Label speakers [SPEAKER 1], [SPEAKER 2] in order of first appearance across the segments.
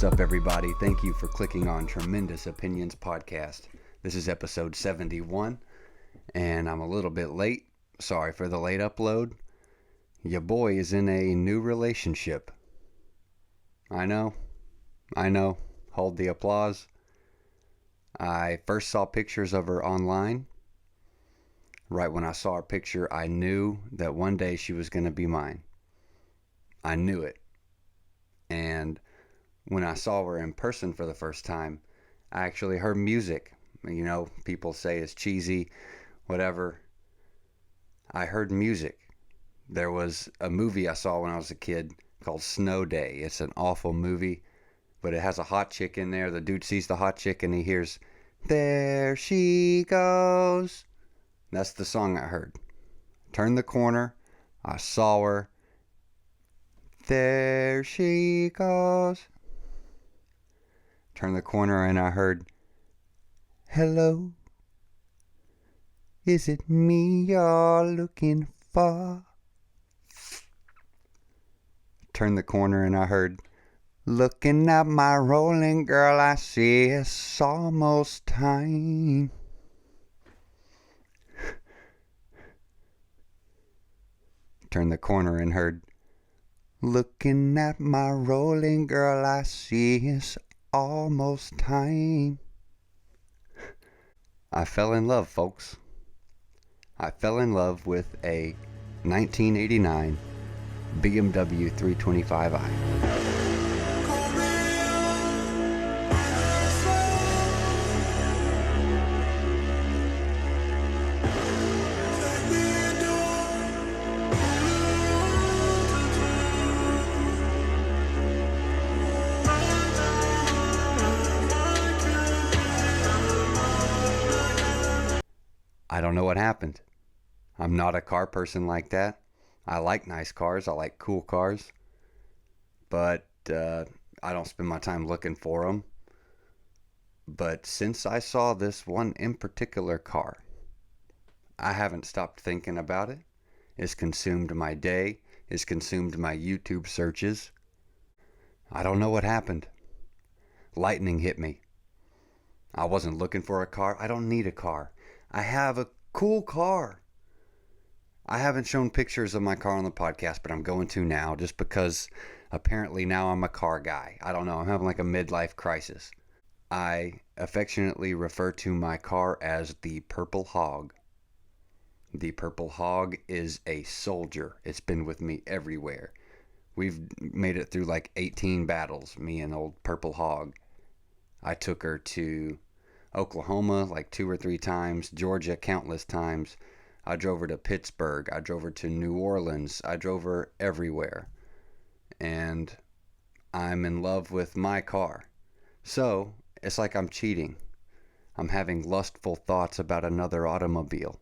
[SPEAKER 1] up, everybody? Thank you for clicking on Tremendous Opinions Podcast. This is episode 71, and I'm a little bit late. Sorry for the late upload. Your boy is in a new relationship. I know. Hold the applause. I first saw pictures of her online. Right when I saw her picture, I knew that one day she was going to be mine. I knew it. And when I saw her in person for the first time, I actually heard music. You know, people say it's cheesy, whatever. I heard music. There was a movie I saw when I was a kid called Snow Day. It's an awful movie, but it has a hot chick in there. The dude sees the hot chick and he hears, "There she goes." That's the song I heard. Turned the corner. I saw her. There she goes. Turned the corner and I heard, "Hello, is it me you're looking for?" Turned the corner and I heard, "Looking at my rolling girl, I see it's almost time." Turned the corner and heard, "Looking at my rolling girl, I see it's almost time." I fell in love, folks. I fell in love with a 1989 BMW 325i. I don't know what happened. I'm not a car person like that. I like nice cars. I like cool cars. But I don't spend my time looking for them. But since I saw this one in particular car, I haven't stopped thinking about it. It's consumed my day. It's consumed my YouTube searches. I don't know what happened. Lightning hit me. I wasn't looking for a car. I don't need a car. I have a cool car. I haven't shown pictures of my car on the podcast, but I'm going to now just because apparently now I'm a car guy. I don't know. I'm having like a midlife crisis. I affectionately refer to my car as the Purple Hog. The Purple Hog is a soldier. It's been with me everywhere. We've made it through like 18 battles, me and old Purple Hog. I took her to Oklahoma like 2 or 3 times, Georgia countless times. I drove her to Pittsburgh. I drove her to New Orleans. I drove her everywhere. And I'm in love with my car. So it's like I'm cheating. I'm having lustful thoughts about another automobile.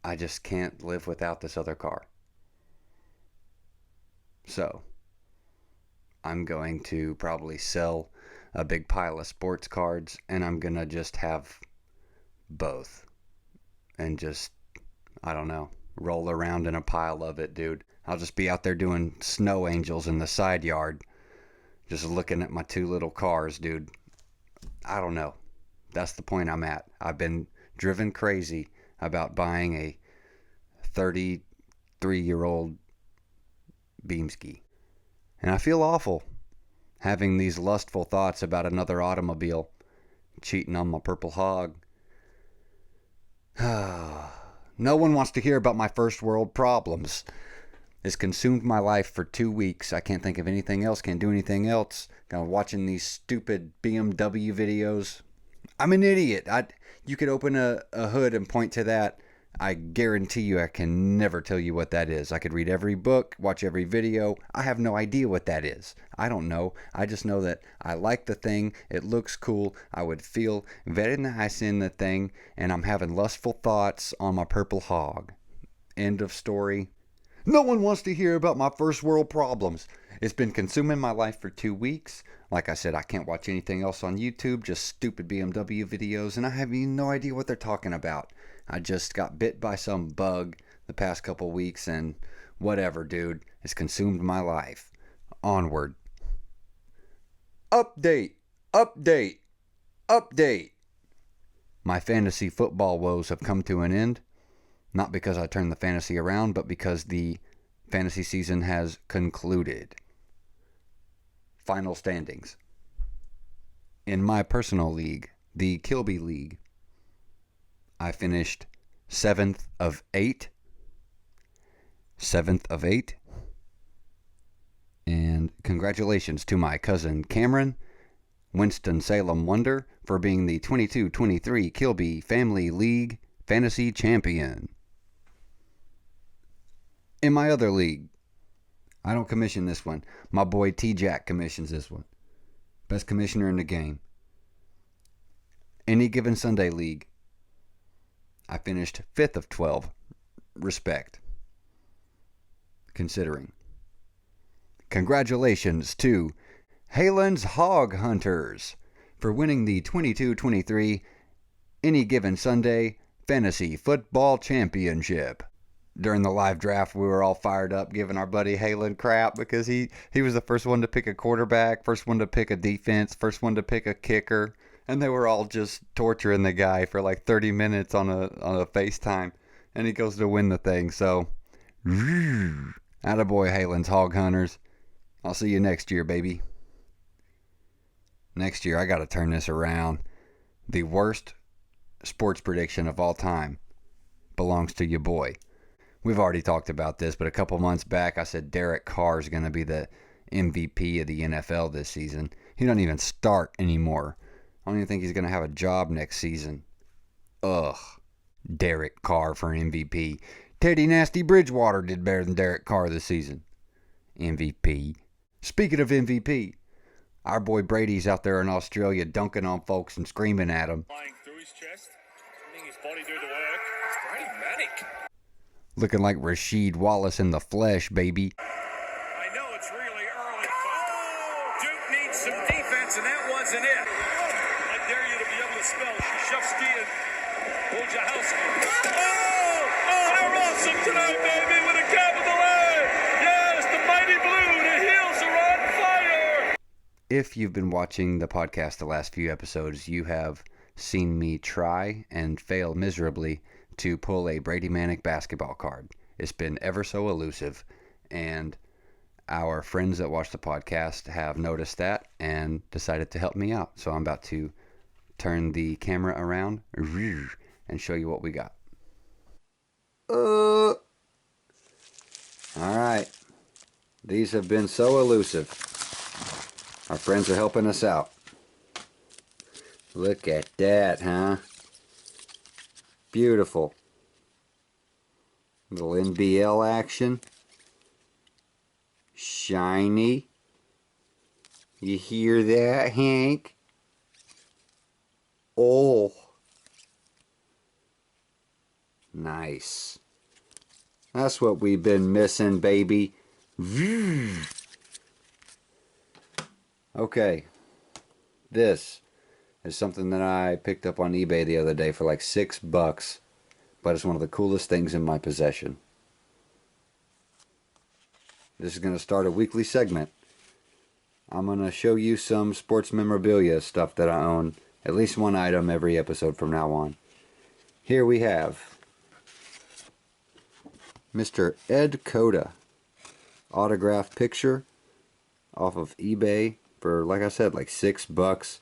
[SPEAKER 1] I just can't live without this other car. So I'm going to probably sell a big pile of sports cards, and I'm gonna just have both and just, I don't know, roll around in a pile of it, dude. I'll just be out there doing snow angels in the side yard, just looking at my 2 little cars, dude. I don't know. That's the point I'm at. I've been driven crazy about buying a 33-year-old Beamski, and I feel awful having these lustful thoughts about another automobile, cheating on my Purple Hog. No one wants to hear about my first world problems. It's consumed my life for 2 weeks. I can't think of anything else, can't do anything else. Watching these stupid BMW videos. I'm an idiot. You could open a hood and point to that. I guarantee you I can never tell you what that is. I could read every book, watch every video. I have no idea what that is. I don't know. I just know that I like the thing. It looks cool. I would feel very nice in the thing. And I'm having lustful thoughts on my Purple Hog. End of story. No one wants to hear about my first world problems. It's been consuming my life for 2 weeks. Like I said, I can't watch anything else on YouTube, just stupid BMW videos, and I have no idea what they're talking about. I just got bit by some bug the past couple weeks, and whatever, dude. It's consumed my life. onward. Update, update, update. My fantasy football woes have come to an end. Not because I turned the fantasy around, but because the fantasy season has concluded. Final standings. In my personal league, the Kilby League, I finished 7th of 8. 7th of 8. And congratulations to my cousin Cameron, Winston-Salem Wonder, for being the 22-23 Kilby Family League Fantasy Champion. In my other league, I don't commission this one. My boy T-Jack commissions this one. Best commissioner in the game. Any Given Sunday League, I finished 5th of 12. Respect. Considering. Congratulations to Halen's Hog Hunters for winning the 22-23 Any Given Sunday Fantasy Football Championship. During the live draft, we were all fired up giving our buddy Halen crap because he was the first one to pick a quarterback, first one to pick a defense, first one to pick a kicker, and they were all just torturing the guy for like 30 minutes on a FaceTime, and he goes to win the thing. So, attaboy, Halen's Hog Hunters. I'll see you next year, baby. Next year, I got to turn this around. The worst sports prediction of all time belongs to your boy. We've already talked about this, but a couple months back, I said Derek Carr is going to be the MVP of the NFL this season. He doesn't even start anymore. I don't even think he's going to have a job next season. Ugh. Derek Carr for MVP. Teddy Nasty Bridgewater did better than Derek Carr this season. MVP. Speaking of MVP, our boy Brady's out there in Australia dunking on folks and screaming at them.
[SPEAKER 2] Flying through his chest, letting his body do the work. It's pretty manic.
[SPEAKER 1] Looking like Rasheed Wallace in the flesh, baby.
[SPEAKER 2] I know it's really early, but Duke needs some defense, and that wasn't it. I dare you to be able to spell Shufsky and Wojciechowski. They're awesome tonight, baby, with a capital A. Yes, the mighty blue, the heels are on fire.
[SPEAKER 1] If you've been watching the podcast the last few episodes, you have seen me try and fail miserably to pull a Brady Manic basketball card. It's been ever so elusive, and our friends that watch the podcast have noticed that and decided to help me out. So I'm about to turn the camera around and show you what we got. All right. These have been so elusive. Our friends are helping us out. Look at that, huh? Beautiful. Little NBL action. Shiny. You hear that, Hank? Oh. Nice. That's what we've been missing, baby. Okay. This is something that I picked up on eBay the other day for like $6, but it's one of the coolest things in my possession. This is going to start a weekly segment. I'm going to show you some sports memorabilia stuff that I own, at least one item every episode from now on. Here we have Mr. Ed Cota autographed picture off of eBay for, like I said, like $6.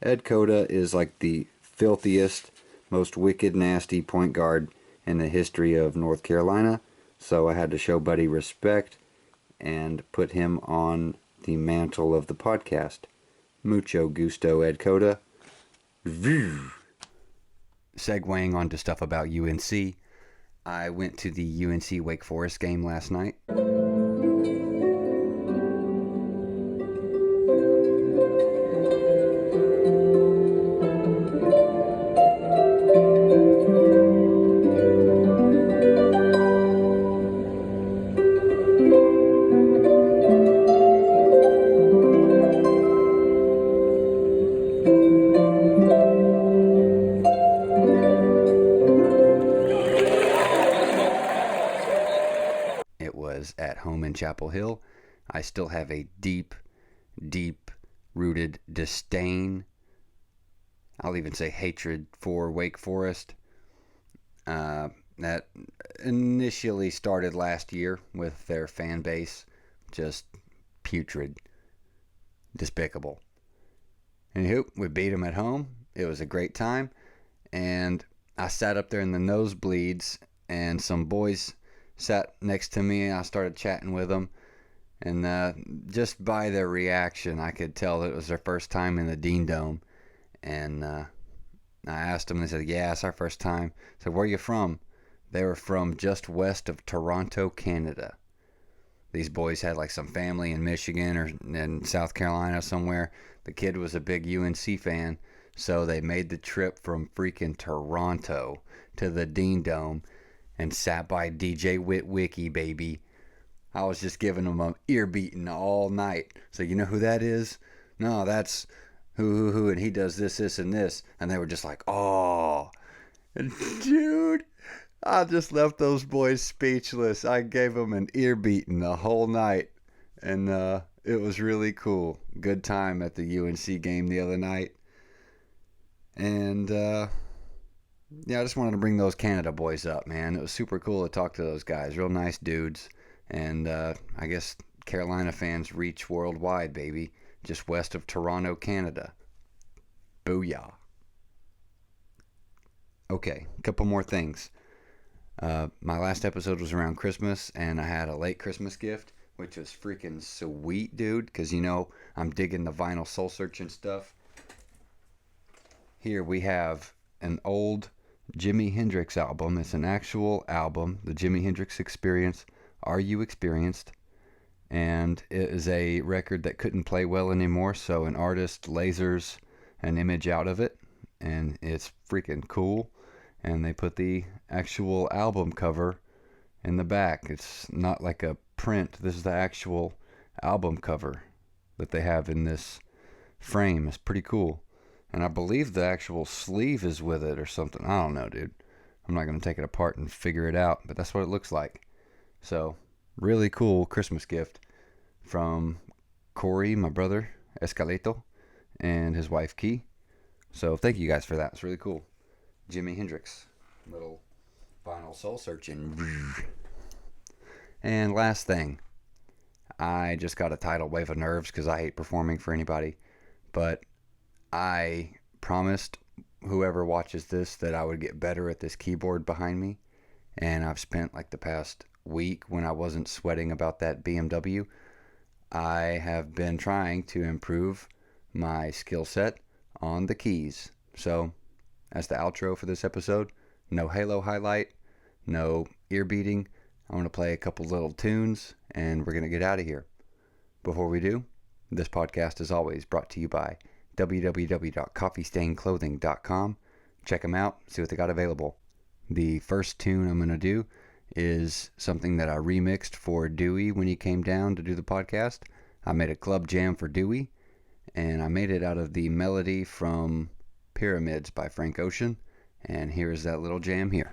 [SPEAKER 1] Ed Cota is like the filthiest, most wicked, nasty point guard in the history of North Carolina. So I had to show Buddy respect and put him on the mantle of the podcast. Mucho gusto, Ed Cota. Segueing on to stuff about UNC. I went to the UNC Wake Forest game last night. At home in Chapel Hill. I still have a deep, deep rooted disdain, I'll even say hatred for Wake Forest. That initially started last year with their fan base just putrid, despicable. Anywho, we beat them at home. It was a great time, and I sat up there in the nosebleeds, and some boys sat next to me, and I started chatting with them, and just by their reaction, I could tell that it was their first time in the Dean Dome, and I asked them, and they said, yeah, it's our first time. I said, where are you from? They were from just west of Toronto, Canada. These boys had like some family in Michigan or in South Carolina somewhere. The kid was a big UNC fan, so they made the trip from freaking Toronto to the Dean Dome and sat by DJ Witwicky, baby. I was just giving them an ear beating all night. So you know who that is? No, that's who, and he does this, this, and this. And they were just like, oh. And dude, I just left those boys speechless. I gave them an ear beating the whole night. And it was really cool. Good time at the UNC game the other night. And yeah, I just wanted to bring those Canada boys up, man. It was super cool to talk to those guys. Real nice dudes. And I guess Carolina fans reach worldwide, baby. Just west of Toronto, Canada. Booyah. Okay, a couple more things. My last episode was around Christmas, and I had a late Christmas gift, which was freaking sweet, dude, because, you know, I'm digging the vinyl soul searching stuff. Here we have an old Jimi Hendrix album. It's an actual album, the Jimi Hendrix Experience, Are You Experienced? And it is a record that couldn't play well anymore, so an artist lasers an image out of it, and it's freaking cool. And they put the actual album cover in the back. It's not like a print. This is the actual album cover that they have in this frame. It's pretty cool. And I believe the actual sleeve is with it or something. I don't know, dude. I'm not going to take it apart and figure it out, but that's what it looks like. So, really cool Christmas gift from Corey, my brother, Escaleto, and his wife, Key. So, thank you guys for that. It's really cool. Jimi Hendrix, little vinyl soul searching. And last thing, I just got a tidal wave of nerves because I hate performing for anybody, but I promised whoever watches this that I would get better at this keyboard behind me, and I've spent like the past week, when I wasn't sweating about that BMW, I have been trying to improve my skill set on the keys. So as the outro for this episode, no Halo highlight, no ear beating. I'm going to play a couple little tunes, and we're going to get out of here. Before we do, this podcast is always brought to you by www.coffeestainedclothing.com. Check them out, see what they got available. The first tune I'm going to do is something that I remixed for Dewey when he came down to do the podcast. I made a club jam for Dewey, and I made it out of the melody from Pyramids by Frank Ocean, and here's that little jam here.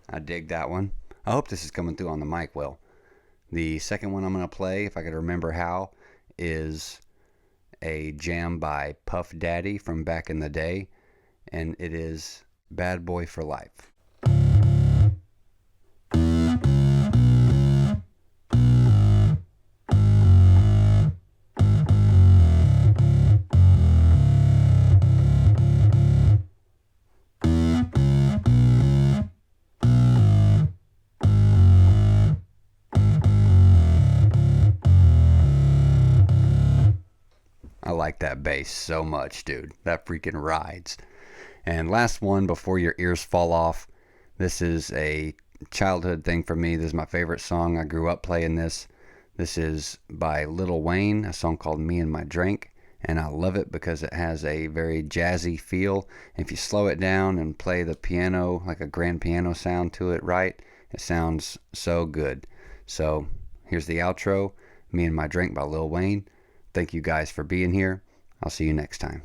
[SPEAKER 1] I dig that one. I hope this is coming through on the mic well. The second one I'm going to play, if I could remember how, is a jam by Puff Daddy from back in the day, and it is Bad Boy for Life. I like that bass so much, dude. That freaking rides. And last one before your ears fall off. This is a childhood thing for me. This is my favorite song. I grew up playing this. This is by Lil Wayne, a song called Me and My Drink. And I love it because it has a very jazzy feel. If you slow it down and play the piano, like a grand piano sound to it, right, it sounds so good. So here's the outro, Me and My Drink by Lil Wayne. Thank you guys for being here. I'll see you next time.